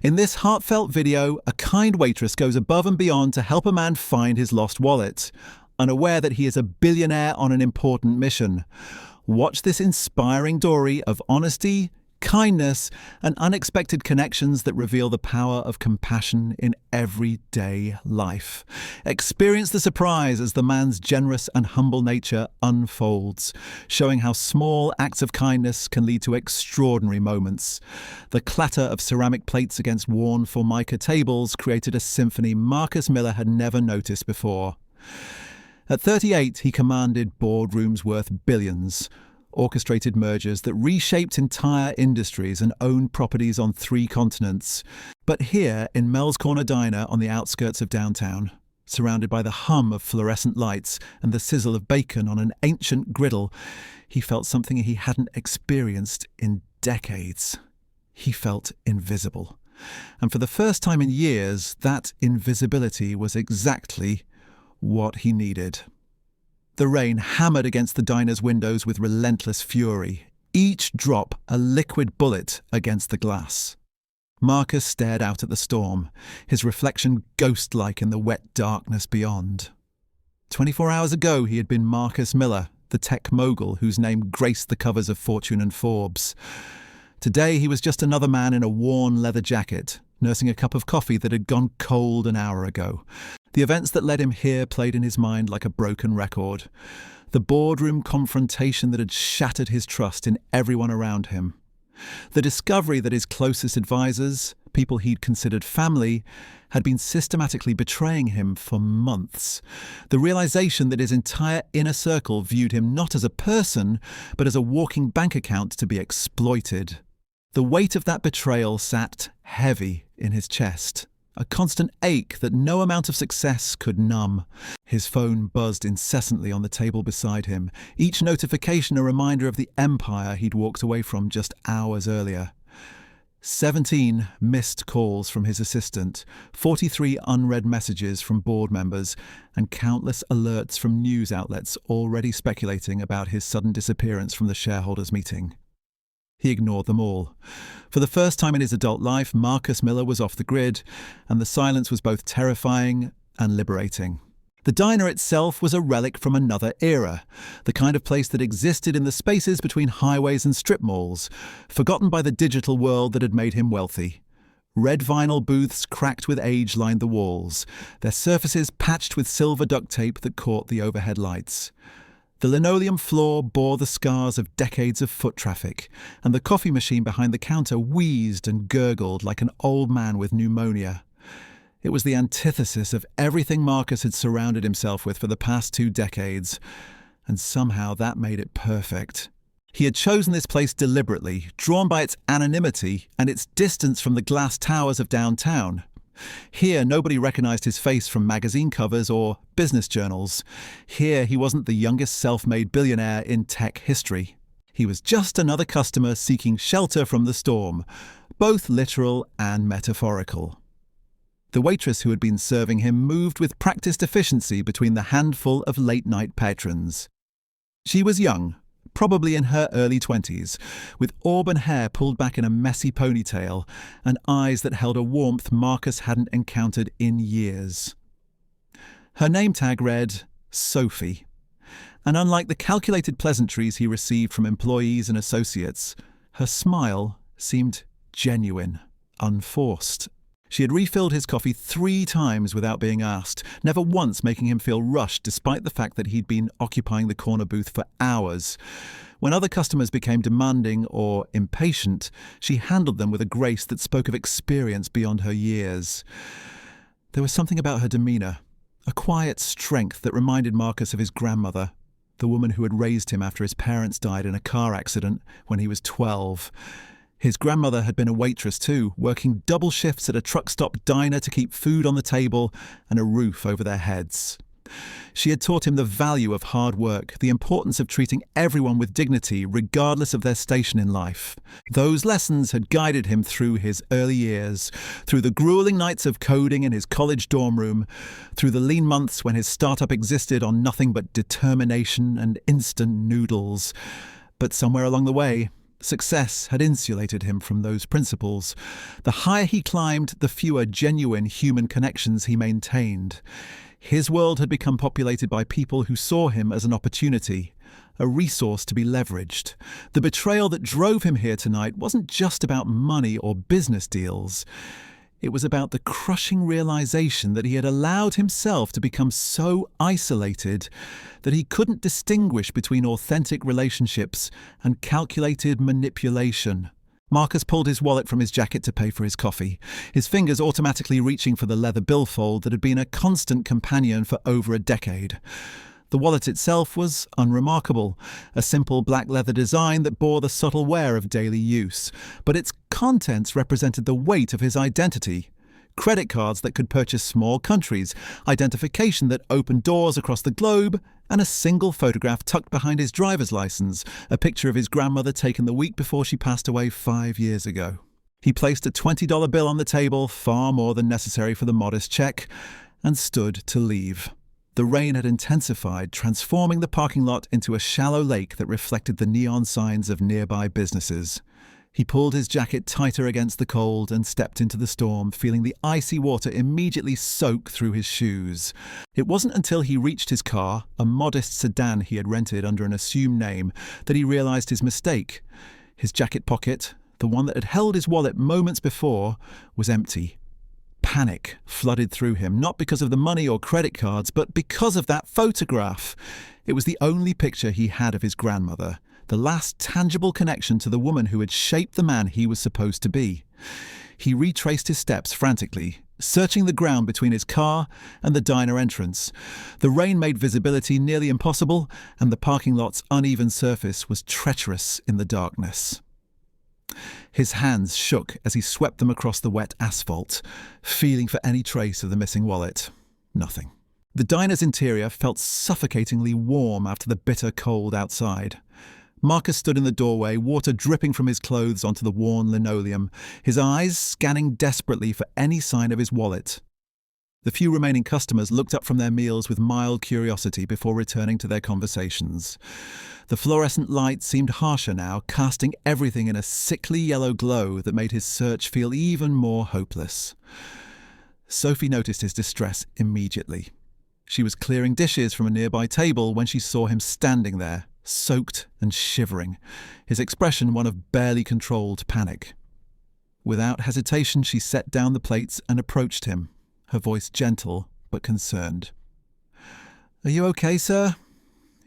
In this heartfelt video, a kind waitress goes above and beyond to help a man find his lost wallet, unaware that he is a billionaire on an important mission. Watch this inspiring story of honesty, kindness, and unexpected connections that reveal the power of compassion in everyday life. Experience the surprise as the man's generous and humble nature unfolds, showing how small acts of kindness can lead to extraordinary moments. The clatter of ceramic plates against worn Formica tables created a symphony Marcus Miller had never noticed before. At 38, he commanded boardrooms worth billions, orchestrated mergers that reshaped entire industries and owned properties on 3 continents. But here, in Mel's Corner Diner on the outskirts of downtown, surrounded by the hum of fluorescent lights and the sizzle of bacon on an ancient griddle, he felt something he hadn't experienced in decades. He felt invisible. And for the first time in years, that invisibility was exactly what he needed. The rain hammered against the diner's windows with relentless fury, each drop a liquid bullet against the glass. Marcus stared out at the storm, his reflection ghost-like in the wet darkness beyond. 24 hours ago, he had been Marcus Miller, the tech mogul whose name graced the covers of Fortune and Forbes. Today, he was just another man in a worn leather jacket, nursing a cup of coffee that had gone cold an hour ago. The events that led him here played in his mind like a broken record. The boardroom confrontation that had shattered his trust in everyone around him. The discovery that his closest advisors, people he'd considered family, had been systematically betraying him for months. The realization that his entire inner circle viewed him not as a person, but as a walking bank account to be exploited. The weight of that betrayal sat heavy in his chest. A constant ache that no amount of success could numb. His phone buzzed incessantly on the table beside him, each notification a reminder of the empire he'd walked away from just hours earlier. 17 missed calls from his assistant, 43 unread messages from board members, and countless alerts from news outlets already speculating about his sudden disappearance from the shareholders' meeting. He ignored them all. For the first time in his adult life, Marcus Miller was off the grid, and the silence was both terrifying and liberating. The diner itself was a relic from another era, the kind of place that existed in the spaces between highways and strip malls, forgotten by the digital world that had made him wealthy. Red vinyl booths cracked with age lined the walls, their surfaces patched with silver duct tape that caught the overhead lights. The linoleum floor bore the scars of decades of foot traffic, and the coffee machine behind the counter wheezed and gurgled like an old man with pneumonia. It was the antithesis of everything Marcus had surrounded himself with for the past 2 decades, and somehow that made it perfect. He had chosen this place deliberately, drawn by its anonymity and its distance from the glass towers of downtown. Here, nobody recognized his face from magazine covers or business journals. Here, he wasn't the youngest self-made billionaire in tech history. He was just another customer seeking shelter from the storm, both literal and metaphorical. The waitress who had been serving him moved with practiced efficiency between the handful of late-night patrons. She was young, probably in her early 20s, with auburn hair pulled back in a messy ponytail and eyes that held a warmth Marcus hadn't encountered in years. Her name tag read Sophie, and unlike the calculated pleasantries he received from employees and associates, her smile seemed genuine, unforced. She had refilled his coffee 3 times without being asked, never once making him feel rushed despite the fact that he'd been occupying the corner booth for hours. When other customers became demanding or impatient, she handled them with a grace that spoke of experience beyond her years. There was something about her demeanor, a quiet strength that reminded Marcus of his grandmother, the woman who had raised him after his parents died in a car accident when he was 12. His grandmother had been a waitress too, working double shifts at a truck stop diner to keep food on the table and a roof over their heads. She had taught him the value of hard work, the importance of treating everyone with dignity regardless of their station in life. Those lessons had guided him through his early years, through the grueling nights of coding in his college dorm room, through the lean months when his startup existed on nothing but determination and instant noodles. But somewhere along the way, Success had insulated him from those principles. The higher he climbed, the fewer genuine human connections he maintained. His world had become populated by people who saw him as an opportunity, a resource to be leveraged. The betrayal that drove him here tonight wasn't just about money or business deals. It was about the crushing realization that he had allowed himself to become so isolated that he couldn't distinguish between authentic relationships and calculated manipulation. Marcus pulled his wallet from his jacket to pay for his coffee, his fingers automatically reaching for the leather billfold that had been a constant companion for over a decade. The wallet itself was unremarkable, a simple black leather design that bore the subtle wear of daily use, but its contents represented the weight of his identity. Credit cards that could purchase small countries, identification that opened doors across the globe, and a single photograph tucked behind his driver's license, a picture of his grandmother taken the week before she passed away 5 years ago. He placed a $20 bill on the table, far more than necessary for the modest check, and stood to leave. The rain had intensified, transforming the parking lot into a shallow lake that reflected the neon signs of nearby businesses. He pulled his jacket tighter against the cold and stepped into the storm, feeling the icy water immediately soak through his shoes. It wasn't until he reached his car, a modest sedan he had rented under an assumed name, that he realized his mistake. His jacket pocket, the one that had held his wallet moments before, was empty. Panic flooded through him, not because of the money or credit cards, but because of that photograph. It was the only picture he had of his grandmother, the last tangible connection to the woman who had shaped the man he was supposed to be. He retraced his steps frantically, searching the ground between his car and the diner entrance. The rain made visibility nearly impossible, and the parking lot's uneven surface was treacherous in the darkness. His hands shook as he swept them across the wet asphalt, feeling for any trace of the missing wallet. Nothing. The diner's interior felt suffocatingly warm after the bitter cold outside. Marcus stood in the doorway, water dripping from his clothes onto the worn linoleum, his eyes scanning desperately for any sign of his wallet. The few remaining customers looked up from their meals with mild curiosity before returning to their conversations. The fluorescent light seemed harsher now, casting everything in a sickly yellow glow that made his search feel even more hopeless. Sophie noticed his distress immediately. She was clearing dishes from a nearby table when she saw him standing there, soaked and shivering, his expression one of barely controlled panic. Without hesitation, she set down the plates and approached him, her voice gentle but concerned. "Are you okay, sir?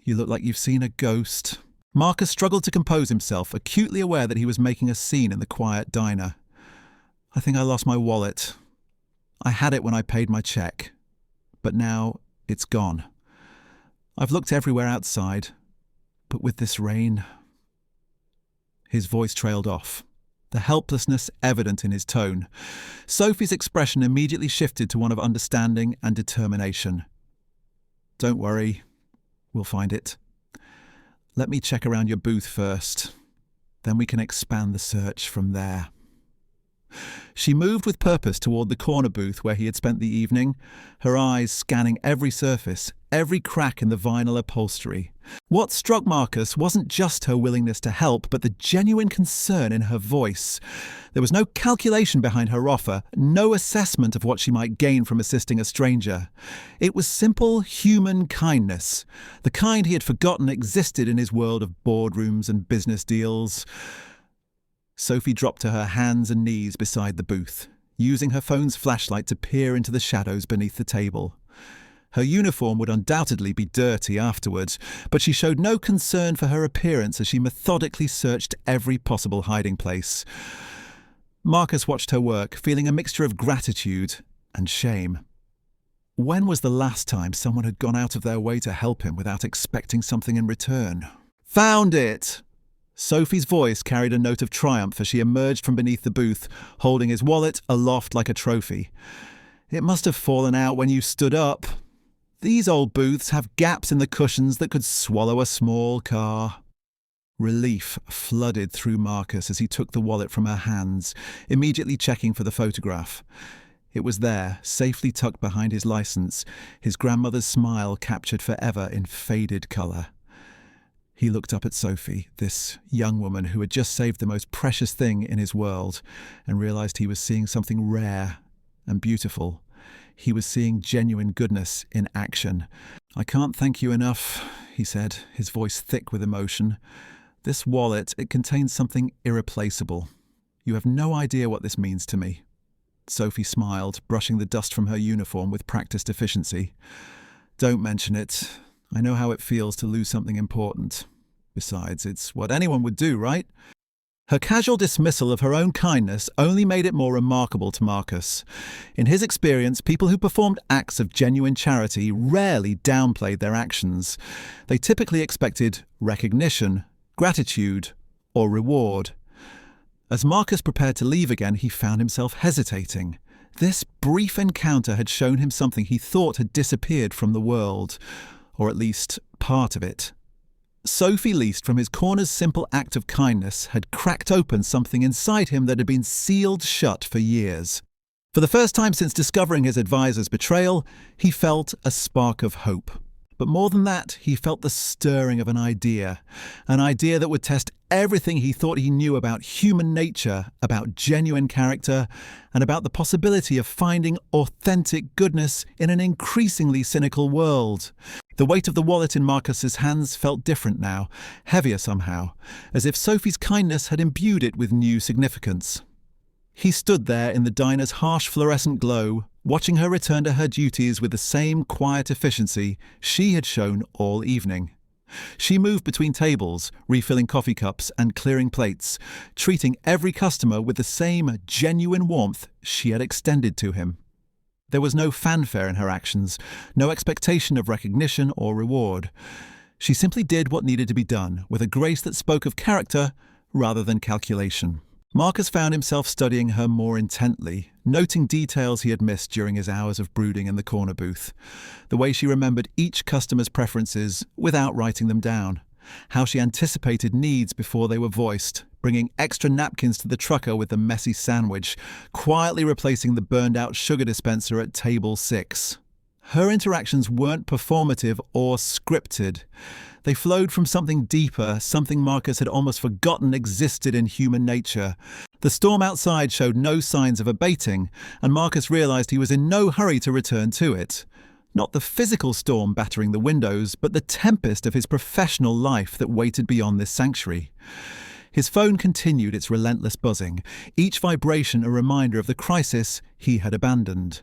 You look like you've seen a ghost." Marcus struggled to compose himself, acutely aware that he was making a scene in the quiet diner. "I think I lost my wallet. I had it when I paid my check, but now it's gone. I've looked everywhere outside, but with this rain..." His voice trailed off, the helplessness evident in his tone. Sophie's expression immediately shifted to one of understanding and determination. "Don't worry, we'll find it. Let me check around your booth first. Then we can expand the search from there." She moved with purpose toward the corner booth where he had spent the evening, her eyes scanning every surface, every crack in the vinyl upholstery. What struck Marcus wasn't just her willingness to help, but the genuine concern in her voice. There was no calculation behind her offer, no assessment of what she might gain from assisting a stranger. It was simple human kindness, the kind he had forgotten existed in his world of boardrooms and business deals. Sophie dropped to her hands and knees beside the booth, using her phone's flashlight to peer into the shadows beneath the table. Her uniform would undoubtedly be dirty afterwards, but she showed no concern for her appearance as she methodically searched every possible hiding place. Marcus watched her work, feeling a mixture of gratitude and shame. When was the last time someone had gone out of their way to help him without expecting something in return? "Found it!" Sophie's voice carried a note of triumph as she emerged from beneath the booth, holding his wallet aloft like a trophy. "It must have fallen out when you stood up. These old booths have gaps in the cushions that could swallow a small car." Relief flooded through Marcus as he took the wallet from her hands, immediately checking for the photograph. It was there, safely tucked behind his license, his grandmother's smile captured forever in faded colour. He looked up at Sophie, this young woman who had just saved the most precious thing in his world, and realized he was seeing something rare and beautiful. He was seeing genuine goodness in action. "I can't thank you enough," he said, his voice thick with emotion. "This wallet, it contains something irreplaceable. You have no idea what this means to me." Sophie smiled, brushing the dust from her uniform with practiced efficiency. "Don't mention it. I know how it feels to lose something important. Besides, it's what anyone would do, right?" Her casual dismissal of her own kindness only made it more remarkable to Marcus. In his experience, people who performed acts of genuine charity rarely downplayed their actions. They typically expected recognition, gratitude, or reward. As Marcus prepared to leave again, he found himself hesitating. This brief encounter had shown him something he thought had disappeared from the world, or at least part of it. Sophie leased from his corner's simple act of kindness had cracked open something inside him that had been sealed shut for years. For the first time since discovering his advisor's betrayal, he felt a spark of hope. But more than that, he felt the stirring of an idea that would test everything he thought he knew about human nature, about genuine character, and about the possibility of finding authentic goodness in an increasingly cynical world. The weight of the wallet in Marcus's hands felt different now, heavier somehow, as if Sophie's kindness had imbued it with new significance. He stood there in the diner's harsh fluorescent glow, watching her return to her duties with the same quiet efficiency she had shown all evening. She moved between tables, refilling coffee cups and clearing plates, treating every customer with the same genuine warmth she had extended to him. There was no fanfare in her actions, no expectation of recognition or reward. She simply did what needed to be done, with a grace that spoke of character rather than calculation. Marcus found himself studying her more intently, noting details he had missed during his hours of brooding in the corner booth. The way she remembered each customer's preferences without writing them down. How she anticipated needs before they were voiced, bringing extra napkins to the trucker with the messy sandwich, quietly replacing the burned-out sugar dispenser at table 6. Her interactions weren't performative or scripted. They flowed from something deeper, something Marcus had almost forgotten existed in human nature. The storm outside showed no signs of abating, and Marcus realized he was in no hurry to return to it. Not the physical storm battering the windows, but the tempest of his professional life that waited beyond this sanctuary. His phone continued its relentless buzzing, each vibration a reminder of the crisis he had abandoned.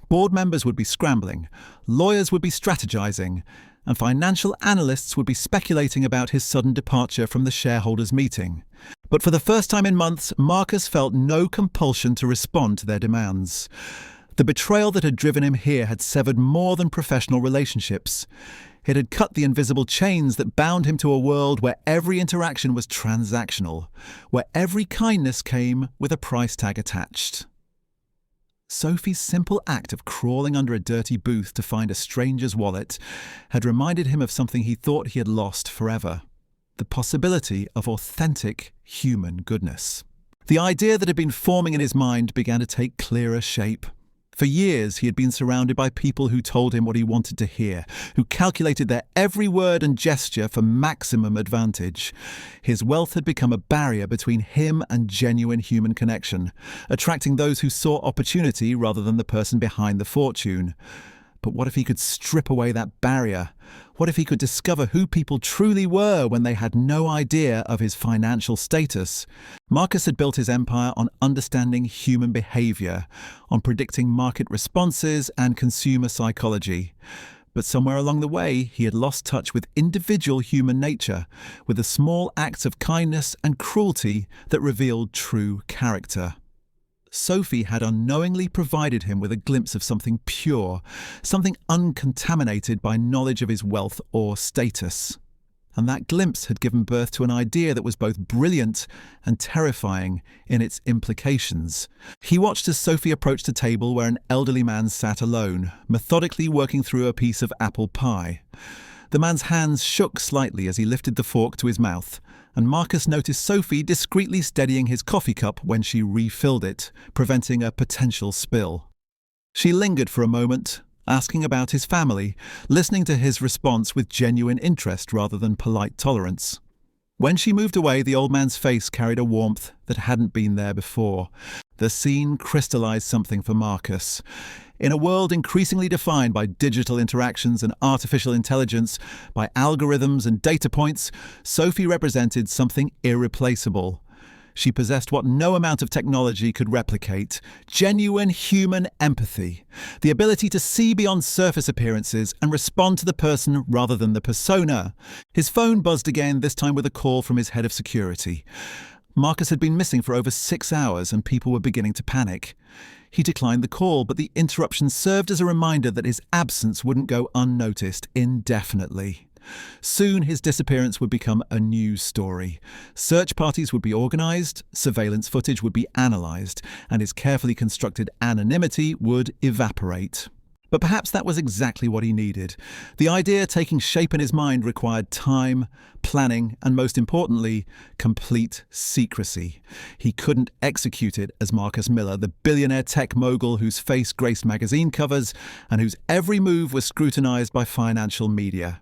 Board members would be scrambling, lawyers would be strategizing, and financial analysts would be speculating about his sudden departure from the shareholders' meeting. But for the first time in months, Marcus felt no compulsion to respond to their demands. The betrayal that had driven him here had severed more than professional relationships. It had cut the invisible chains that bound him to a world where every interaction was transactional, where every kindness came with a price tag attached. Sophie's simple act of crawling under a dirty booth to find a stranger's wallet had reminded him of something he thought he had lost forever: the possibility of authentic human goodness. The idea that had been forming in his mind began to take clearer shape. For years, he had been surrounded by people who told him what he wanted to hear, who calculated their every word and gesture for maximum advantage. His wealth had become a barrier between him and genuine human connection, attracting those who saw opportunity rather than the person behind the fortune. But what if he could strip away that barrier? What if he could discover who people truly were when they had no idea of his financial status? Marcus had built his empire on understanding human behavior, on predicting market responses and consumer psychology. But somewhere along the way, he had lost touch with individual human nature, with the small acts of kindness and cruelty that revealed true character. Sophie had unknowingly provided him with a glimpse of something pure, something uncontaminated by knowledge of his wealth or status. And that glimpse had given birth to an idea that was both brilliant and terrifying in its implications. He watched as Sophie approached a table where an elderly man sat alone, methodically working through a piece of apple pie. The man's hands shook slightly as he lifted the fork to his mouth, and Marcus noticed Sophie discreetly steadying his coffee cup when she refilled it, preventing a potential spill. She lingered for a moment, asking about his family, listening to his response with genuine interest rather than polite tolerance. When she moved away, the old man's face carried a warmth that hadn't been there before. The scene crystallized something for Marcus. In a world increasingly defined by digital interactions and artificial intelligence, by algorithms and data points, Sophie represented something irreplaceable. She possessed what no amount of technology could replicate: genuine human empathy, the ability to see beyond surface appearances and respond to the person rather than the persona. His phone buzzed again, this time with a call from his head of security. Marcus had been missing for over 6 hours and people were beginning to panic. He declined the call, but the interruption served as a reminder that his absence wouldn't go unnoticed indefinitely. Soon his disappearance would become a news story. Search parties would be organised, surveillance footage would be analysed, and his carefully constructed anonymity would evaporate. But perhaps that was exactly what he needed. The idea taking shape in his mind required time, planning, and most importantly, complete secrecy. He couldn't execute it as Marcus Miller, the billionaire tech mogul whose face graced magazine covers and whose every move was scrutinised by financial media.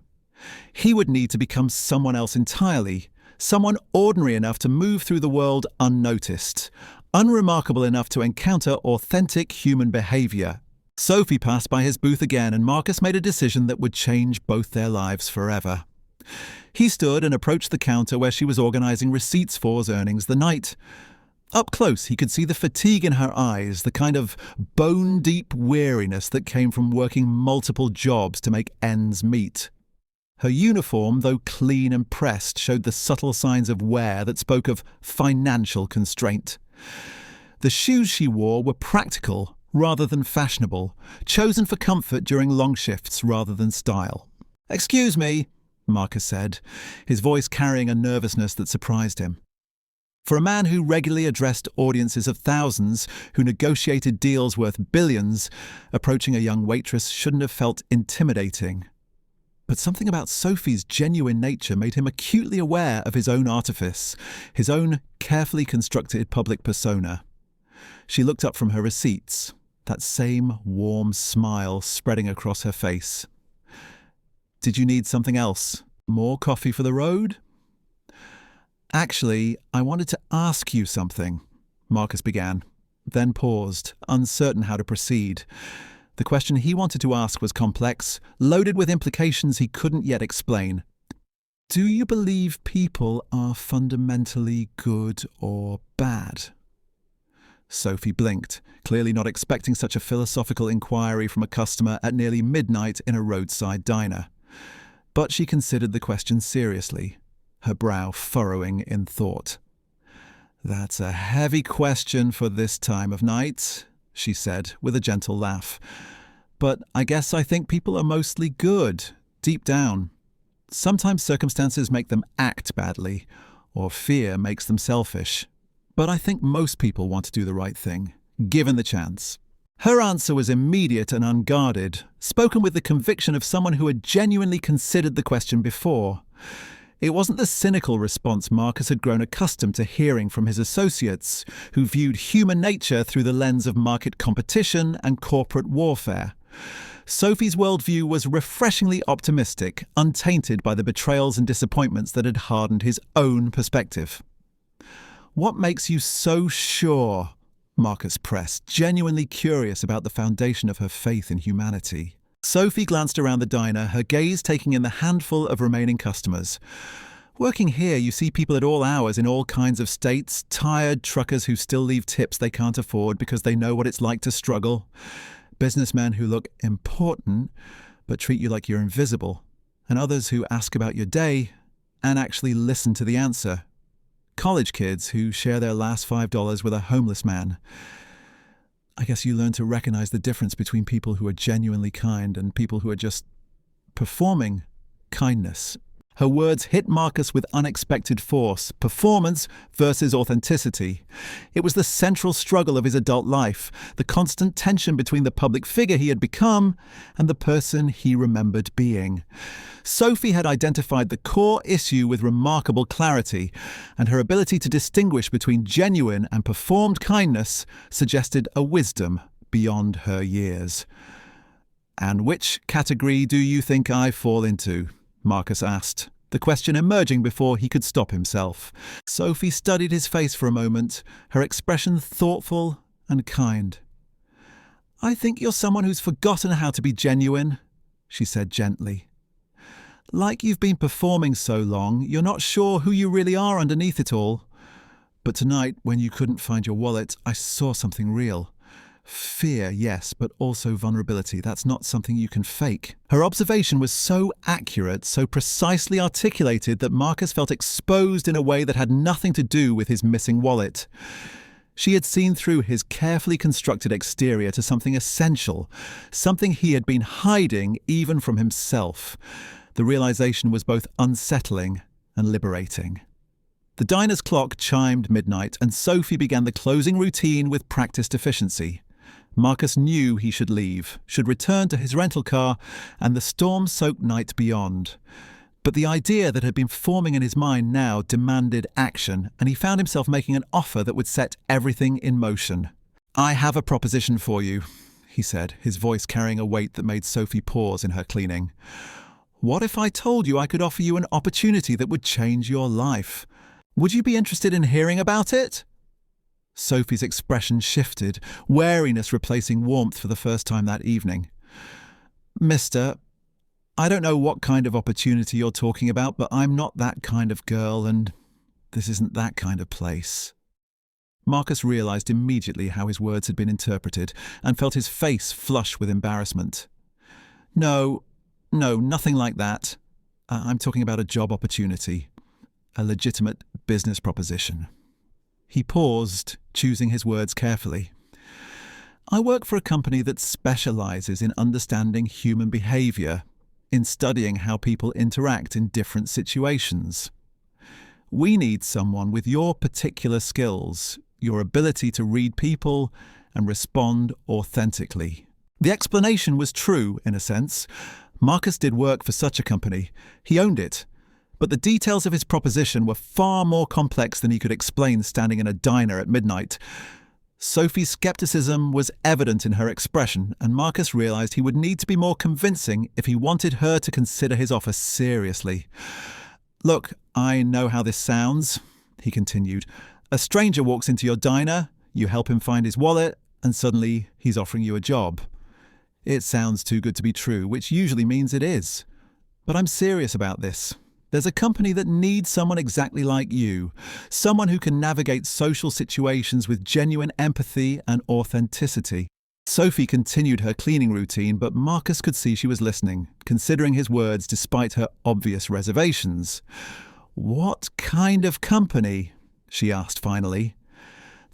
He would need to become someone else entirely, someone ordinary enough to move through the world unnoticed, unremarkable enough to encounter authentic human behaviour. Sophie passed by his booth again, and Marcus made a decision that would change both their lives forever. He stood and approached the counter where she was organising receipts for his earnings the night. Up close, he could see the fatigue in her eyes, the kind of bone-deep weariness that came from working multiple jobs to make ends meet. Her uniform, though clean and pressed, showed the subtle signs of wear that spoke of financial constraint. The shoes she wore were practical rather than fashionable, chosen for comfort during long shifts rather than style. "Excuse me," Marcus said, his voice carrying a nervousness that surprised him. For a man who regularly addressed audiences of thousands, who negotiated deals worth billions, approaching a young waitress shouldn't have felt intimidating. But something about Sophie's genuine nature made him acutely aware of his own artifice, his own carefully constructed public persona. She looked up from her receipts, that same warm smile spreading across her face. "Did you need something else? More coffee for the road?" "Actually, I wanted to ask you something," Marcus began, then paused, uncertain how to proceed. The question he wanted to ask was complex, loaded with implications he couldn't yet explain. "Do you believe people are fundamentally good or bad?" Sophie blinked, clearly not expecting such a philosophical inquiry from a customer at nearly midnight in a roadside diner. But she considered the question seriously, her brow furrowing in thought. "That's a heavy question for this time of night," she said, with a gentle laugh. "But I guess I think people are mostly good, deep down. Sometimes circumstances make them act badly, or fear makes them selfish. But I think most people want to do the right thing, given the chance." Her answer was immediate and unguarded, spoken with the conviction of someone who had genuinely considered the question before. It wasn't the cynical response Marcus had grown accustomed to hearing from his associates, who viewed human nature through the lens of market competition and corporate warfare. Sophie's worldview was refreshingly optimistic, untainted by the betrayals and disappointments that had hardened his own perspective. "What makes you so sure?" Marcus pressed, genuinely curious about the foundation of her faith in humanity. Sophie glanced around the diner, her gaze taking in the handful of remaining customers. "Working here, you see people at all hours in all kinds of states, tired truckers who still leave tips they can't afford because they know what it's like to struggle, businessmen who look important but treat you like you're invisible, and others who ask about your day and actually listen to the answer. College kids who share their last $5 with a homeless man. I guess you learn to recognize the difference between people who are genuinely kind and people who are just performing kindness." Her words hit Marcus with unexpected force, performance versus authenticity. It was the central struggle of his adult life, the constant tension between the public figure he had become and the person he remembered being. Sophie had identified the core issue with remarkable clarity, and her ability to distinguish between genuine and performed kindness suggested a wisdom beyond her years. "And which category do you think I fall into?" Marcus asked, the question emerging before he could stop himself. Sophie studied his face for a moment, her expression thoughtful and kind. "I think you're someone who's forgotten how to be genuine," she said gently. "Like you've been performing so long, you're not sure who you really are underneath it all. But tonight, when you couldn't find your wallet, I saw something real. Fear, yes, but also vulnerability. That's not something you can fake." Her observation was so accurate, so precisely articulated that Marcus felt exposed in a way that had nothing to do with his missing wallet. She had seen through his carefully constructed exterior to something essential, something he had been hiding even from himself. The realization was both unsettling and liberating. The diner's clock chimed midnight, and Sophie began the closing routine with practiced efficiency. Marcus knew he should leave, should return to his rental car and the storm-soaked night beyond. But the idea that had been forming in his mind now demanded action, and he found himself making an offer that would set everything in motion. "I have a proposition for you," he said, his voice carrying a weight that made Sophie pause in her cleaning. "What if I told you I could offer you an opportunity that would change your life? Would you be interested in hearing about it?" Sophie's expression shifted, wariness replacing warmth for the first time that evening. "Mister, I don't know what kind of opportunity you're talking about, but I'm not that kind of girl, and this isn't that kind of place." Marcus realized immediately how his words had been interpreted and felt his face flush with embarrassment. No, nothing like that. I'm talking about a job opportunity, a legitimate business proposition." He paused, choosing his words carefully. "I work for a company that specializes in understanding human behavior, in studying how people interact in different situations. We need someone with your particular skills, your ability to read people and respond authentically." The explanation was true, in a sense. Marcus did work for such a company. He owned it. But the details of his proposition were far more complex than he could explain standing in a diner at midnight. Sophie's skepticism was evident in her expression, and Marcus realized he would need to be more convincing if he wanted her to consider his offer seriously. "Look, I know how this sounds," he continued. "A stranger walks into your diner, you help him find his wallet, and suddenly he's offering you a job. It sounds too good to be true, which usually means it is. But I'm serious about this. There's a company that needs someone exactly like you, someone who can navigate social situations with genuine empathy and authenticity." Sophie continued her cleaning routine, but Marcus could see she was listening, considering his words despite her obvious reservations. "What kind of company?" she asked finally.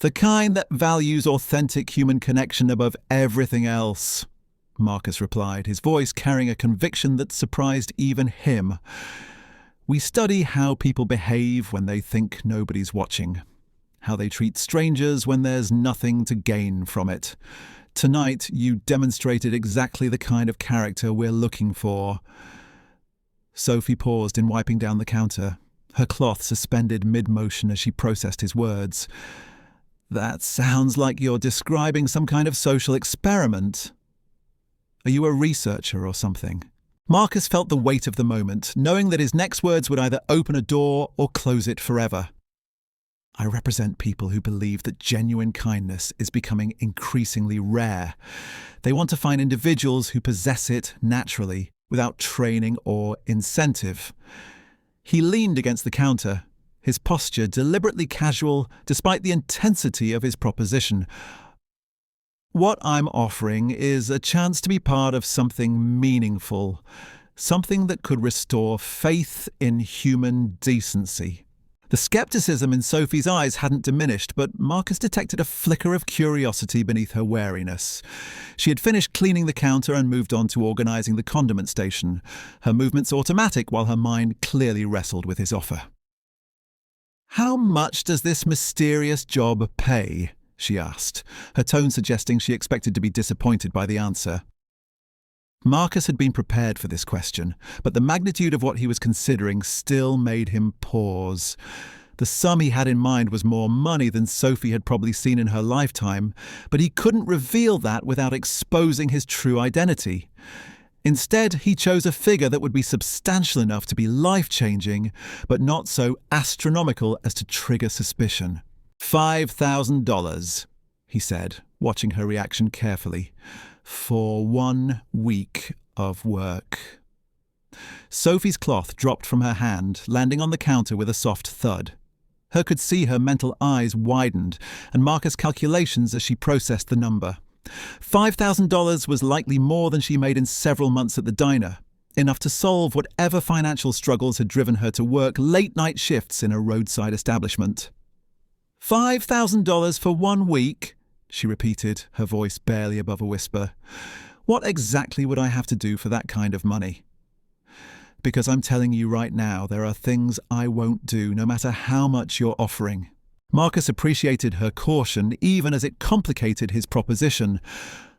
"The kind that values authentic human connection above everything else," Marcus replied, his voice carrying a conviction that surprised even him. "We study how people behave when they think nobody's watching, how they treat strangers when there's nothing to gain from it. Tonight, you demonstrated exactly the kind of character we're looking for." Sophie paused in wiping down the counter, her cloth suspended mid-motion as she processed his words. "That sounds like you're describing some kind of social experiment. Are you a researcher or something?" Marcus felt the weight of the moment, knowing that his next words would either open a door or close it forever. "I represent people who believe that genuine kindness is becoming increasingly rare. They want to find individuals who possess it naturally, without training or incentive." He leaned against the counter, his posture deliberately casual despite the intensity of his proposition. "What I'm offering is a chance to be part of something meaningful, something that could restore faith in human decency." The skepticism in Sophie's eyes hadn't diminished, but Marcus detected a flicker of curiosity beneath her wariness. She had finished cleaning the counter and moved on to organising the condiment station, her movements automatic while her mind clearly wrestled with his offer. "How much does this mysterious job pay?" she asked, her tone suggesting she expected to be disappointed by the answer. Marcus had been prepared for this question, but the magnitude of what he was considering still made him pause. The sum he had in mind was more money than Sophie had probably seen in her lifetime, but he couldn't reveal that without exposing his true identity. Instead, he chose a figure that would be substantial enough to be life-changing, but not so astronomical as to trigger suspicion. $5,000, he said, watching her reaction carefully, for 1 week of work. Sophie's cloth dropped from her hand, landing on the counter with a soft thud. Her could see her mental eyes widened, and Marcus' calculations as she processed the number. $5,000 was likely more than she made in several months at the diner, enough to solve whatever financial struggles had driven her to work late-night shifts in a roadside establishment. $5,000 for 1 week? She repeated, her voice barely above a whisper. What exactly would I have to do for that kind of money? Because I'm telling you right now, there are things I won't do, no matter how much you're offering. Marcus appreciated her caution, even as it complicated his proposition.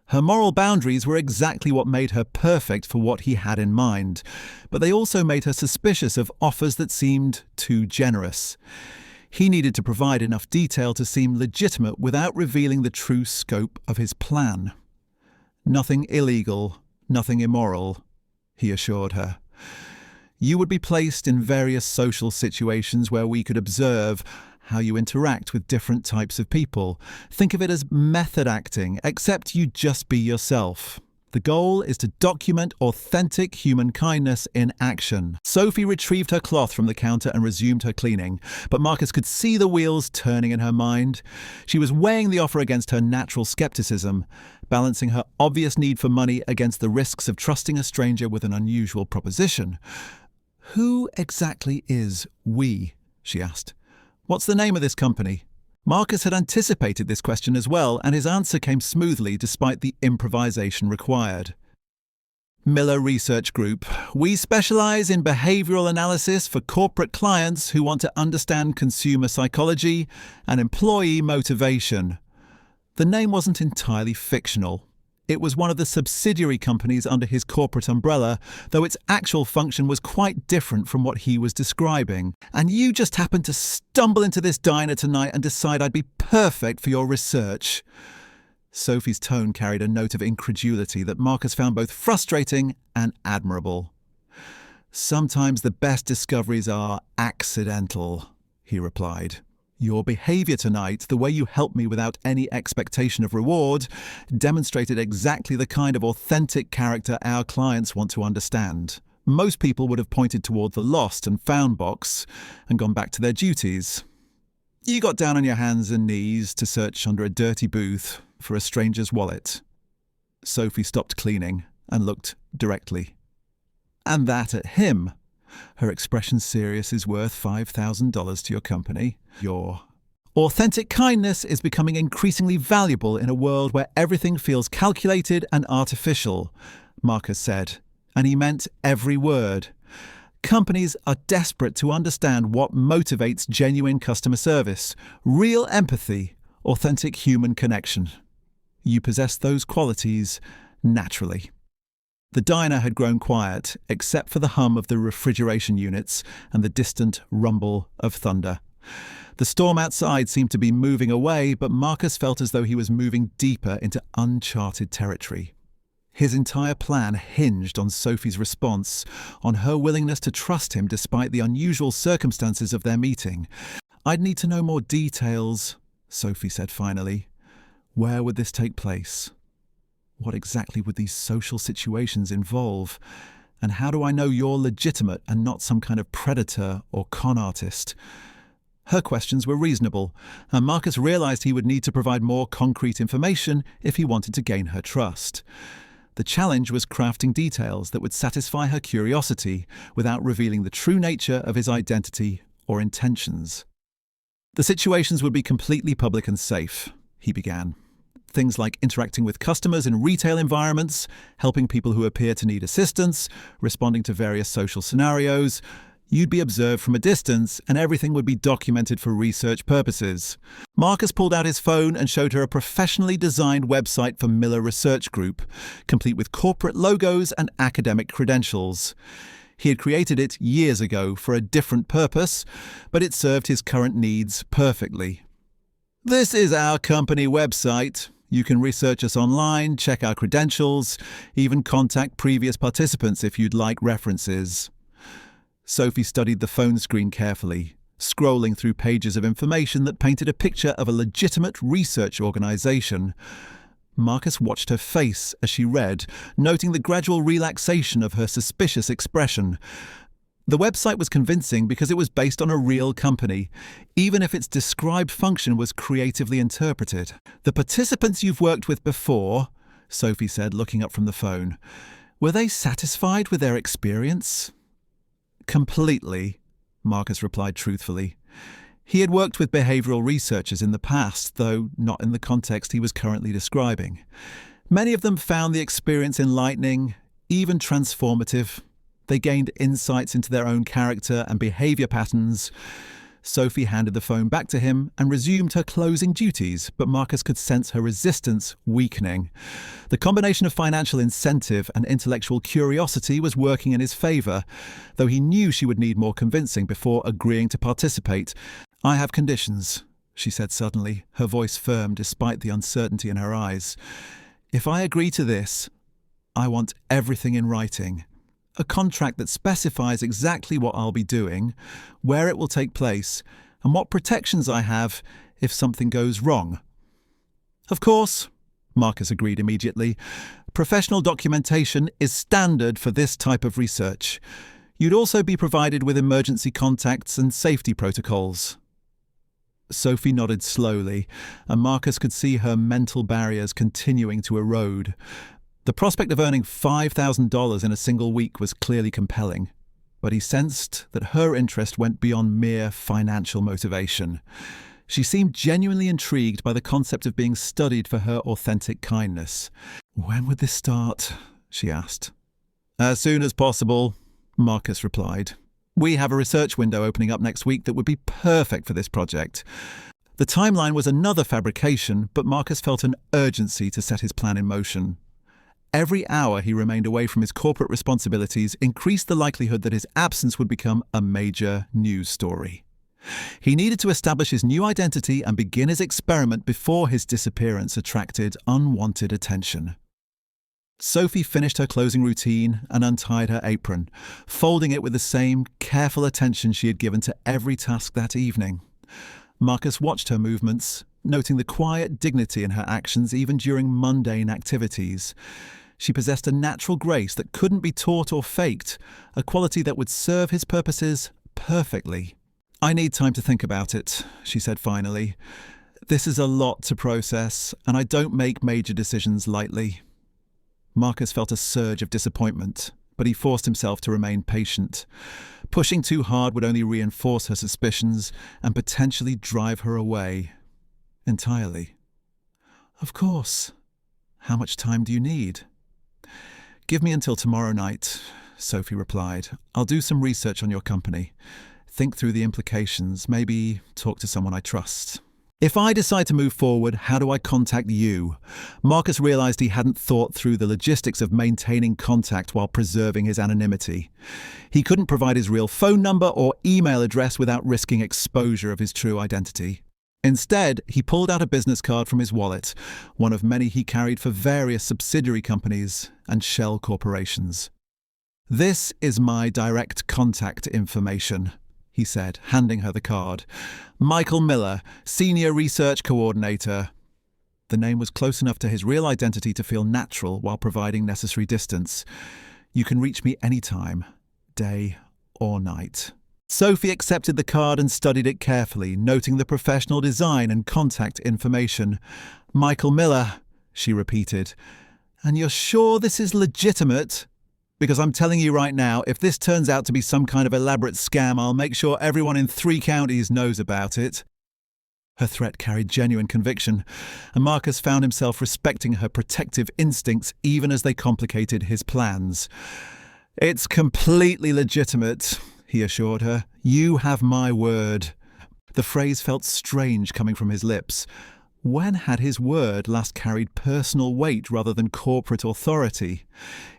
Her moral boundaries were exactly what made her perfect for what he had in mind, but they also made her suspicious of offers that seemed too generous. He needed to provide enough detail to seem legitimate without revealing the true scope of his plan. Nothing illegal, nothing immoral, he assured her. You would be placed in various social situations where we could observe how you interact with different types of people. Think of it as method acting, except you just be yourself. The goal is to document authentic human kindness in action. Sophie retrieved her cloth from the counter and resumed her cleaning, but Marcus could see the wheels turning in her mind. She was weighing the offer against her natural skepticism, balancing her obvious need for money against the risks of trusting a stranger with an unusual proposition. Who exactly is we? She asked. What's the name of this company? Marcus had anticipated this question as well, and his answer came smoothly despite the improvisation required. Miller Research Group. We specialize in behavioral analysis for corporate clients who want to understand consumer psychology and employee motivation. The name wasn't entirely fictional. It was one of the subsidiary companies under his corporate umbrella, though its actual function was quite different from what he was describing. And you just happened to stumble into this diner tonight and decide I'd be perfect for your research. Sophie's tone carried a note of incredulity that Marcus found both frustrating and admirable. Sometimes the best discoveries are accidental, he replied. Your behaviour tonight, the way you helped me without any expectation of reward, demonstrated exactly the kind of authentic character our clients want to understand. Most people would have pointed toward the lost and found box and gone back to their duties. You got down on your hands and knees to search under a dirty booth for a stranger's wallet. Sophie stopped cleaning and looked directly. And that at him. Her expression serious is worth $5,000 to your company. Your authentic kindness is becoming increasingly valuable in a world where everything feels calculated and artificial, Marcus said, and he meant every word. Companies are desperate to understand what motivates genuine customer service, real empathy, authentic human connection. You possess those qualities naturally. The diner had grown quiet, except for the hum of the refrigeration units and the distant rumble of thunder. The storm outside seemed to be moving away, but Marcus felt as though he was moving deeper into uncharted territory. His entire plan hinged on Sophie's response, on her willingness to trust him despite the unusual circumstances of their meeting. I'd need to know more details, Sophie said finally. Where would this take place? What exactly would these social situations involve? And how do I know you're legitimate and not some kind of predator or con artist? Her questions were reasonable, and Marcus realized he would need to provide more concrete information if he wanted to gain her trust. The challenge was crafting details that would satisfy her curiosity without revealing the true nature of his identity or intentions. The situations would be completely public and safe, he began. Things like interacting with customers in retail environments, helping people who appear to need assistance, responding to various social scenarios. You'd be observed from a distance, and everything would be documented for research purposes. Marcus pulled out his phone and showed her a professionally designed website for Miller Research Group, complete with corporate logos and academic credentials. He had created it years ago for a different purpose, but it served his current needs perfectly. This is our company website. You can research us online, check our credentials, even contact previous participants if you'd like references. Sophie studied the phone screen carefully, scrolling through pages of information that painted a picture of a legitimate research organization. Marcus watched her face as she read, noting the gradual relaxation of her suspicious expression. The website was convincing because it was based on a real company, even if its described function was creatively interpreted. "The participants you've worked with before," Sophie said, looking up from the phone, "were they satisfied with their experience?" "Completely," Marcus replied truthfully. He had worked with behavioral researchers in the past, though not in the context he was currently describing. Many of them found the experience enlightening, even transformative. They gained insights into their own character and behavior patterns. Sophie handed the phone back to him and resumed her closing duties, but Marcus could sense her resistance weakening. The combination of financial incentive and intellectual curiosity was working in his favour, though he knew she would need more convincing before agreeing to participate. "I have conditions," she said suddenly, her voice firm despite the uncertainty in her eyes. "If I agree to this, I want everything in writing. A contract that specifies exactly what I'll be doing, where it will take place, and what protections I have if something goes wrong." "Of course," Marcus agreed immediately. "Professional documentation is standard for this type of research. You'd also be provided with emergency contacts and safety protocols." Sophie nodded slowly, and Marcus could see her mental barriers continuing to erode. The prospect of earning $5,000 in a single week was clearly compelling, but he sensed that her interest went beyond mere financial motivation. She seemed genuinely intrigued by the concept of being studied for her authentic kindness. "When would this start?" she asked. "As soon as possible," Marcus replied. "We have a research window opening up next week that would be perfect for this project." The timeline was another fabrication, but Marcus felt an urgency to set his plan in motion. Every hour he remained away from his corporate responsibilities increased the likelihood that his absence would become a major news story. He needed to establish his new identity and begin his experiment before his disappearance attracted unwanted attention. Sophie finished her closing routine and untied her apron, folding it with the same careful attention she had given to every task that evening. Marcus watched her movements, noting the quiet dignity in her actions even during mundane activities. She possessed a natural grace that couldn't be taught or faked, a quality that would serve his purposes perfectly. "I need time to think about it," she said finally. "This is a lot to process, and I don't make major decisions lightly." Marcus felt a surge of disappointment, but he forced himself to remain patient. Pushing too hard would only reinforce her suspicions and potentially drive her away entirely. "Of course. How much time do you need?" "Give me until tomorrow night," Sophie replied. "I'll do some research on your company. Think through the implications, maybe talk to someone I trust. If I decide to move forward, how do I contact you?" Marcus realized he hadn't thought through the logistics of maintaining contact while preserving his anonymity. He couldn't provide his real phone number or email address without risking exposure of his true identity. Instead, he pulled out a business card from his wallet, one of many he carried for various subsidiary companies and shell corporations. "This is my direct contact information," he said, handing her the card. "Michael Miller, Senior Research Coordinator." The name was close enough to his real identity to feel natural while providing necessary distance. "You can reach me anytime, day or night." Sophie accepted the card and studied it carefully, noting the professional design and contact information. "Michael Miller," she repeated. "And you're sure this is legitimate? Because I'm telling you right now, if this turns out to be some kind of elaborate scam, I'll make sure everyone in 3 counties knows about it." Her threat carried genuine conviction, and Marcus found himself respecting her protective instincts even as they complicated his plans. "It's completely legitimate," he assured her. "You have my word." The phrase felt strange coming from his lips. When had his word last carried personal weight rather than corporate authority?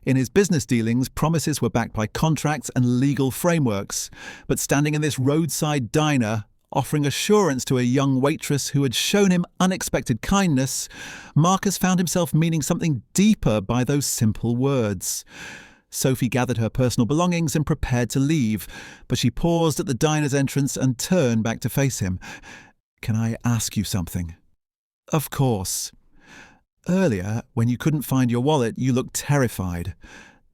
In his business dealings, promises were backed by contracts and legal frameworks. But standing in this roadside diner, offering assurance to a young waitress who had shown him unexpected kindness, Marcus found himself meaning something deeper by those simple words. Sophie gathered her personal belongings and prepared to leave, but she paused at the diner's entrance and turned back to face him. "Can I ask you something?" "Of course." "Earlier, when you couldn't find your wallet, you looked terrified.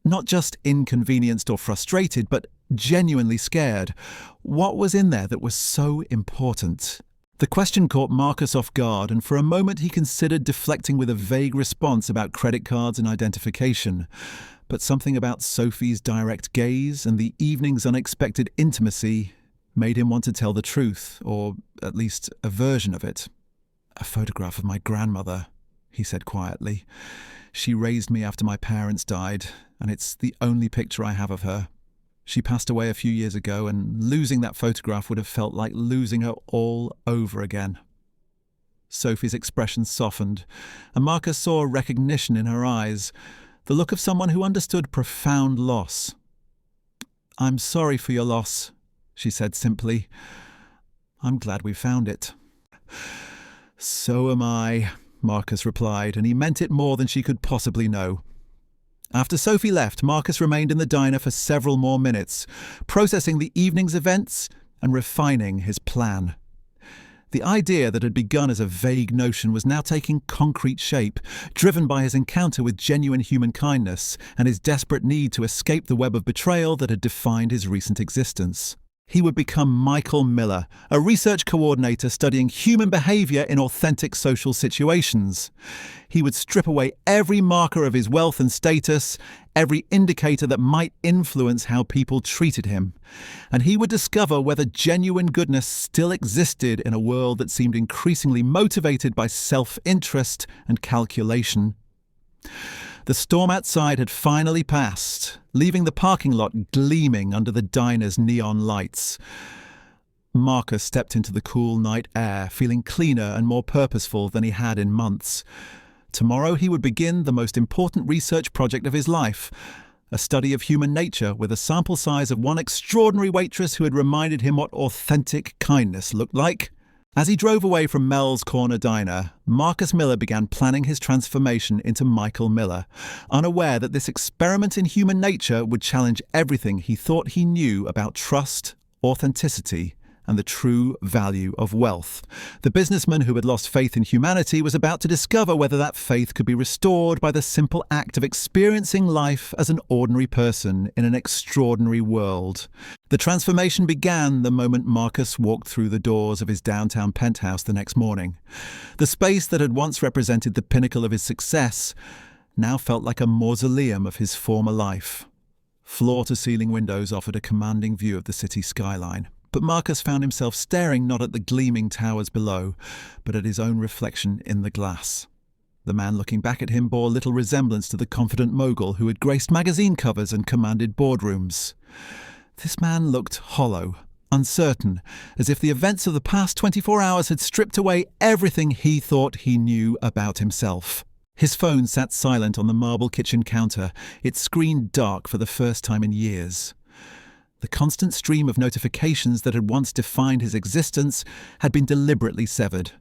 Not just inconvenienced or frustrated, but genuinely scared. What was in there that was so important?" The question caught Marcus off guard, and for a moment he considered deflecting with a vague response about credit cards and identification. But something about Sophie's direct gaze and the evening's unexpected intimacy made him want to tell the truth, or at least a version of it. "A photograph of my grandmother," he said quietly. "She raised me after my parents died, and it's the only picture I have of her. She passed away a few years ago, and losing that photograph would have felt like losing her all over again." Sophie's expression softened, and Marcus saw recognition in her eyes, the look of someone who understood profound loss. "I'm sorry for your loss," she said simply. "I'm glad we found it." "So am I," Marcus replied, and he meant it more than she could possibly know. After Sophie left, Marcus remained in the diner for several more minutes, processing the evening's events and refining his plan. The idea that had begun as a vague notion was now taking concrete shape, driven by his encounter with genuine human kindness and his desperate need to escape the web of betrayal that had defined his recent existence. He would become Michael Miller, a research coordinator studying human behavior in authentic social situations. He would strip away every marker of his wealth and status, every indicator that might influence how people treated him. And he would discover whether genuine goodness still existed in a world that seemed increasingly motivated by self-interest and calculation. The storm outside had finally passed, leaving the parking lot gleaming under the diner's neon lights. Marcus stepped into the cool night air, feeling cleaner and more purposeful than he had in months. Tomorrow he would begin the most important research project of his life, a study of human nature with a sample size of one extraordinary waitress who had reminded him what authentic kindness looked like. As he drove away from Mel's Corner Diner, Marcus Miller began planning his transformation into Michael Miller, unaware that this experiment in human nature would challenge everything he thought he knew about trust, authenticity, and the true value of wealth. The businessman who had lost faith in humanity was about to discover whether that faith could be restored by the simple act of experiencing life as an ordinary person in an extraordinary world. The transformation began the moment Marcus walked through the doors of his downtown penthouse the next morning. The space that had once represented the pinnacle of his success now felt like a mausoleum of his former life. Floor-to-ceiling windows offered a commanding view of the city skyline. But Marcus found himself staring not at the gleaming towers below, but at his own reflection in the glass. The man looking back at him bore little resemblance to the confident mogul who had graced magazine covers and commanded boardrooms. This man looked hollow, uncertain, as if the events of the past 24 hours had stripped away everything he thought he knew about himself. His phone sat silent on the marble kitchen counter, its screen dark for the first time in years. The constant stream of notifications that had once defined his existence had been deliberately severed.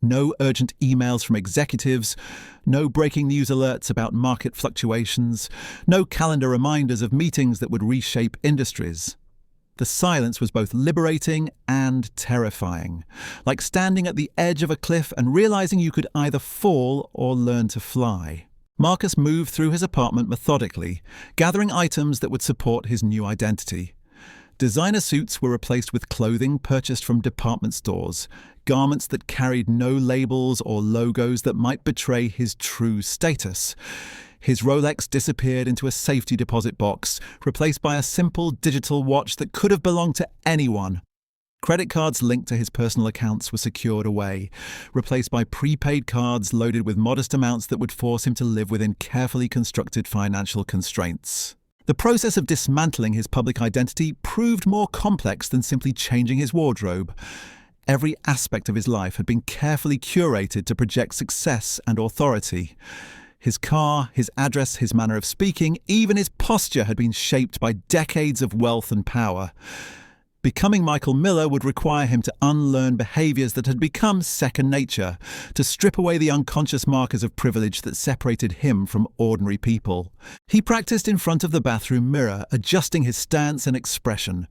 No urgent emails from executives, no breaking news alerts about market fluctuations, no calendar reminders of meetings that would reshape industries. The silence was both liberating and terrifying, like standing at the edge of a cliff and realizing you could either fall or learn to fly. Marcus moved through his apartment methodically, gathering items that would support his new identity. Designer suits were replaced with clothing purchased from department stores, garments that carried no labels or logos that might betray his true status. His Rolex disappeared into a safety deposit box, replaced by a simple digital watch that could have belonged to anyone. Credit cards linked to his personal accounts were secured away, replaced by prepaid cards loaded with modest amounts that would force him to live within carefully constructed financial constraints. The process of dismantling his public identity proved more complex than simply changing his wardrobe. Every aspect of his life had been carefully curated to project success and authority. His car, his address, his manner of speaking, even his posture had been shaped by decades of wealth and power. Becoming Michael Miller would require him to unlearn behaviours that had become second nature, to strip away the unconscious markers of privilege that separated him from ordinary people. He practiced in front of the bathroom mirror, adjusting his stance and expression.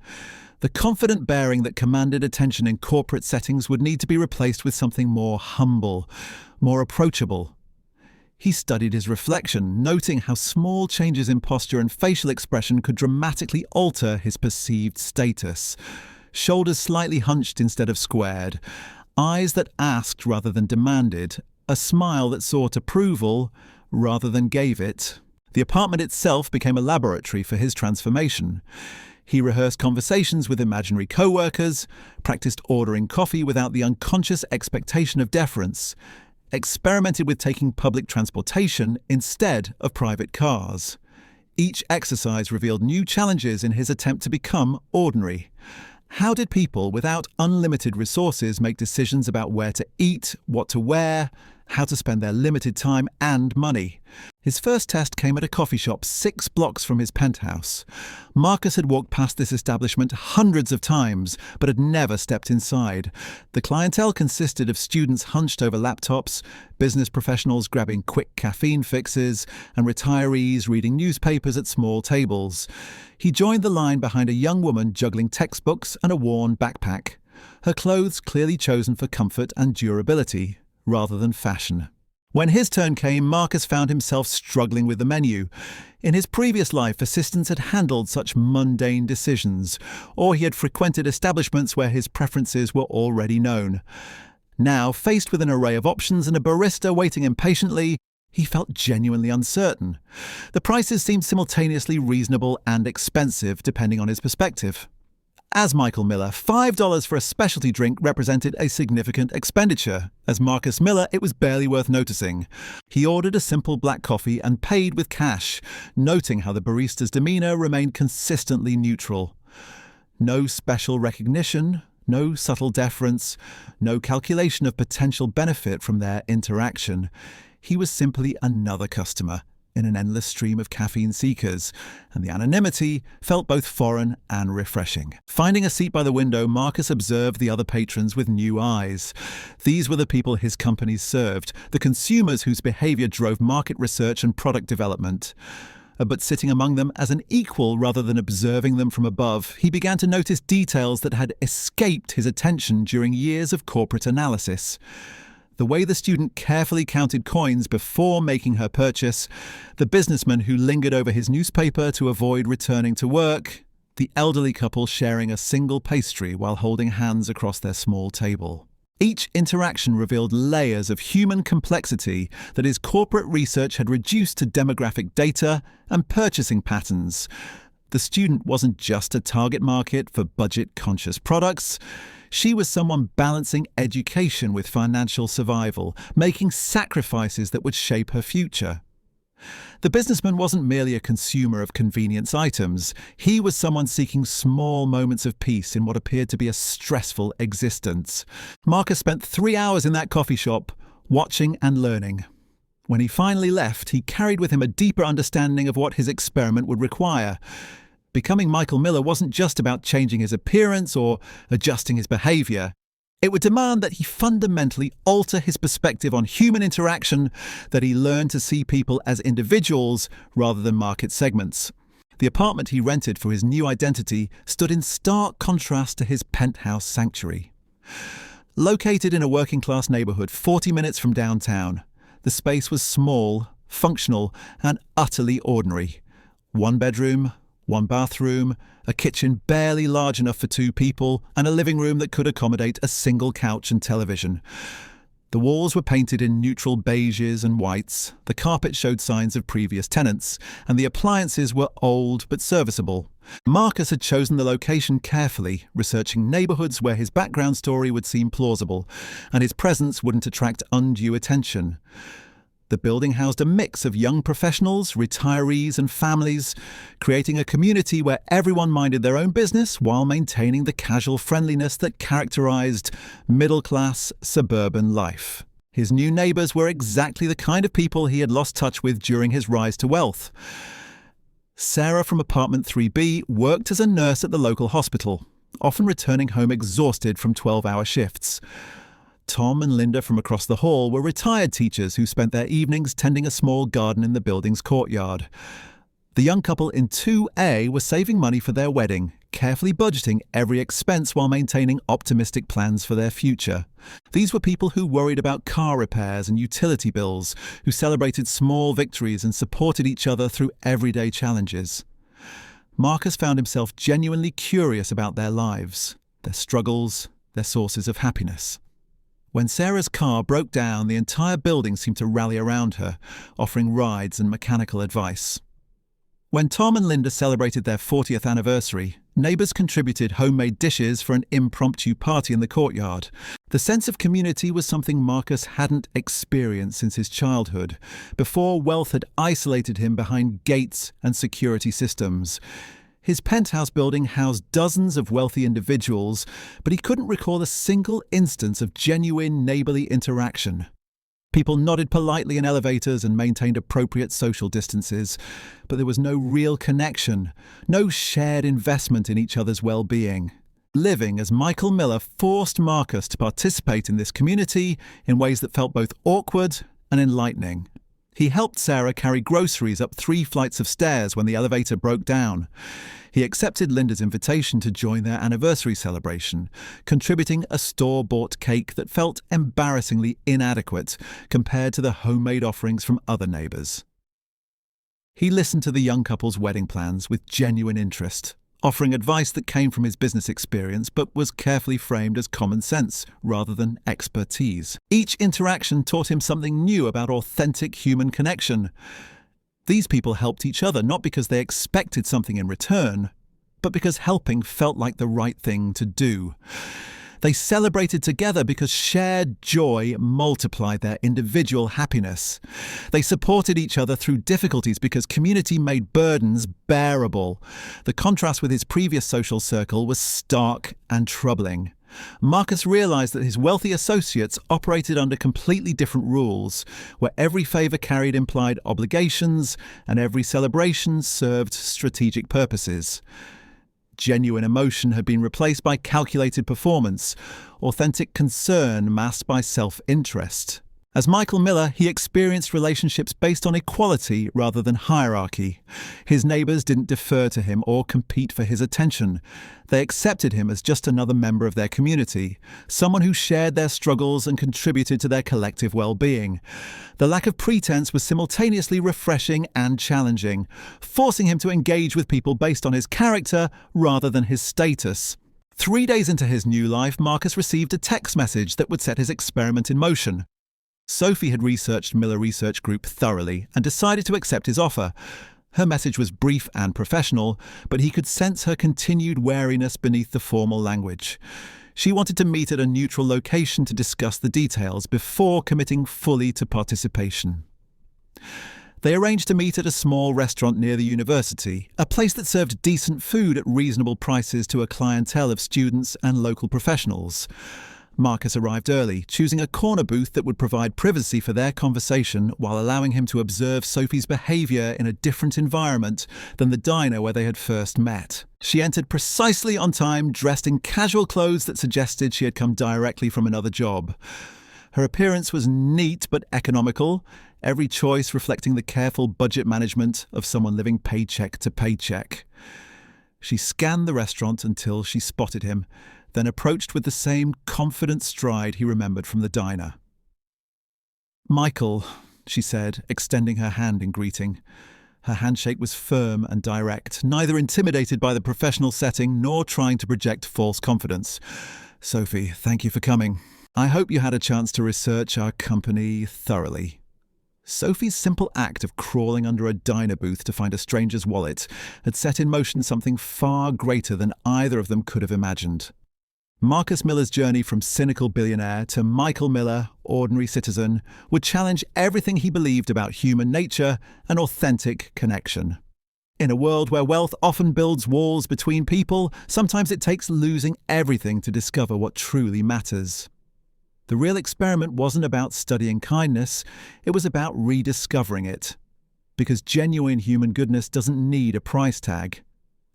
The confident bearing that commanded attention in corporate settings would need to be replaced with something more humble, more approachable. He studied his reflection, noting how small changes in posture and facial expression could dramatically alter his perceived status. Shoulders slightly hunched instead of squared, eyes that asked rather than demanded, a smile that sought approval rather than gave it. The apartment itself became a laboratory for his transformation. He rehearsed conversations with imaginary co-workers, practiced ordering coffee without the unconscious expectation of deference, experimented with taking public transportation instead of private cars. Each exercise revealed new challenges in his attempt to become ordinary. How did people without unlimited resources make decisions about where to eat, what to wear, how to spend their limited time and money? His first test came at a coffee shop 6 blocks from his penthouse. Marcus had walked past this establishment hundreds of times, but had never stepped inside. The clientele consisted of students hunched over laptops, business professionals grabbing quick caffeine fixes, and retirees reading newspapers at small tables. He joined the line behind a young woman juggling textbooks and a worn backpack, her clothes clearly chosen for comfort and durability, rather than fashion. When his turn came, Marcus found himself struggling with the menu. In his previous life, assistants had handled such mundane decisions, or he had frequented establishments where his preferences were already known. Now, faced with an array of options and a barista waiting impatiently, he felt genuinely uncertain. The prices seemed simultaneously reasonable and expensive, depending on his perspective. As Michael Miller, $5 for a specialty drink represented a significant expenditure. As Marcus Miller, it was barely worth noticing. He ordered a simple black coffee and paid with cash, noting how the barista's demeanour remained consistently neutral. No special recognition, no subtle deference, no calculation of potential benefit from their interaction. He was simply another customer in an endless stream of caffeine seekers, and the anonymity felt both foreign and refreshing. Finding a seat by the window, Marcus observed the other patrons with new eyes. These were the people his companies served, the consumers whose behavior drove market research and product development. But sitting among them as an equal rather than observing them from above, he began to notice details that had escaped his attention during years of corporate analysis. The way the student carefully counted coins before making her purchase, the businessman who lingered over his newspaper to avoid returning to work, the elderly couple sharing a single pastry while holding hands across their small table. Each interaction revealed layers of human complexity that his corporate research had reduced to demographic data and purchasing patterns. The student wasn't just a target market for budget-conscious products. She was someone balancing education with financial survival, making sacrifices that would shape her future. The businessman wasn't merely a consumer of convenience items. He was someone seeking small moments of peace in what appeared to be a stressful existence. Marcus spent 3 hours in that coffee shop, watching and learning. When he finally left, he carried with him a deeper understanding of what his experiment would require. Becoming Michael Miller wasn't just about changing his appearance or adjusting his behavior. It would demand that he fundamentally alter his perspective on human interaction, that he learn to see people as individuals rather than market segments. The apartment he rented for his new identity stood in stark contrast to his penthouse sanctuary. Located in a working-class neighbourhood 40 minutes from downtown, the space was small, functional, and utterly ordinary. 1 bedroom, 1 bathroom, a kitchen barely large enough for 2 people, and a living room that could accommodate a single couch and television. The walls were painted in neutral beiges and whites, the carpet showed signs of previous tenants, and the appliances were old but serviceable. Marcus had chosen the location carefully, researching neighbourhoods where his background story would seem plausible, and his presence wouldn't attract undue attention. The building housed a mix of young professionals, retirees, and families, creating a community where everyone minded their own business while maintaining the casual friendliness that characterized middle-class suburban life. His new neighbors were exactly the kind of people he had lost touch with during his rise to wealth. Sarah from apartment 3B worked as a nurse at the local hospital, often returning home exhausted from 12-hour shifts. Tom and Linda from across the hall were retired teachers who spent their evenings tending a small garden in the building's courtyard. The young couple in 2A were saving money for their wedding, carefully budgeting every expense while maintaining optimistic plans for their future. These were people who worried about car repairs and utility bills, who celebrated small victories and supported each other through everyday challenges. Marcus found himself genuinely curious about their lives, their struggles, their sources of happiness. When Sarah's car broke down, the entire building seemed to rally around her, offering rides and mechanical advice. When Tom and Linda celebrated their 40th anniversary, neighbours contributed homemade dishes for an impromptu party in the courtyard. The sense of community was something Marcus hadn't experienced since his childhood, before wealth had isolated him behind gates and security systems. His penthouse building housed dozens of wealthy individuals, but he couldn't recall a single instance of genuine neighbourly interaction. People nodded politely in elevators and maintained appropriate social distances, but there was no real connection, no shared investment in each other's well-being. Living as Michael Miller forced Marcus to participate in this community in ways that felt both awkward and enlightening. He helped Sarah carry groceries up 3 flights of stairs when the elevator broke down. He accepted Linda's invitation to join their anniversary celebration, contributing a store-bought cake that felt embarrassingly inadequate compared to the homemade offerings from other neighbours. He listened to the young couple's wedding plans with genuine interest, offering advice that came from his business experience but was carefully framed as common sense rather than expertise. Each interaction taught him something new about authentic human connection. These people helped each other not because they expected something in return, but because helping felt like the right thing to do. They celebrated together because shared joy multiplied their individual happiness. They supported each other through difficulties because community made burdens bearable. The contrast with his previous social circle was stark and troubling. Marcus realized that his wealthy associates operated under completely different rules, where every favor carried implied obligations and every celebration served strategic purposes. Genuine emotion had been replaced by calculated performance, authentic concern masked by self-interest. As Michael Miller, he experienced relationships based on equality rather than hierarchy. His neighbours didn't defer to him or compete for his attention. They accepted him as just another member of their community, someone who shared their struggles and contributed to their collective well-being. The lack of pretense was simultaneously refreshing and challenging, forcing him to engage with people based on his character rather than his status. 3 days into his new life, Marcus received a text message that would set his experiment in motion. Sophie had researched Miller Research Group thoroughly and decided to accept his offer. Her message was brief and professional, but he could sense her continued wariness beneath the formal language. She wanted to meet at a neutral location to discuss the details before committing fully to participation. They arranged to meet at a small restaurant near the university, a place that served decent food at reasonable prices to a clientele of students and local professionals. Marcus arrived early, choosing a corner booth that would provide privacy for their conversation while allowing him to observe Sophie's behaviour in a different environment than the diner where they had first met. She entered precisely on time, dressed in casual clothes that suggested she had come directly from another job. Her appearance was neat but economical, every choice reflecting the careful budget management of someone living paycheck to paycheck. She scanned the restaurant until she spotted him, then approached with the same confident stride he remembered from the diner. "Michael," she said, extending her hand in greeting. Her handshake was firm and direct, neither intimidated by the professional setting nor trying to project false confidence. "Sophie, thank you for coming. I hope you had a chance to research our company thoroughly." Sophie's simple act of crawling under a diner booth to find a stranger's wallet had set in motion something far greater than either of them could have imagined. Marcus Miller's journey from cynical billionaire to Michael Miller, ordinary citizen, would challenge everything he believed about human nature and authentic connection. In a world where wealth often builds walls between people, sometimes it takes losing everything to discover what truly matters. The real experiment wasn't about studying kindness, it was about rediscovering it. Because genuine human goodness doesn't need a price tag,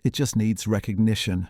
it just needs recognition.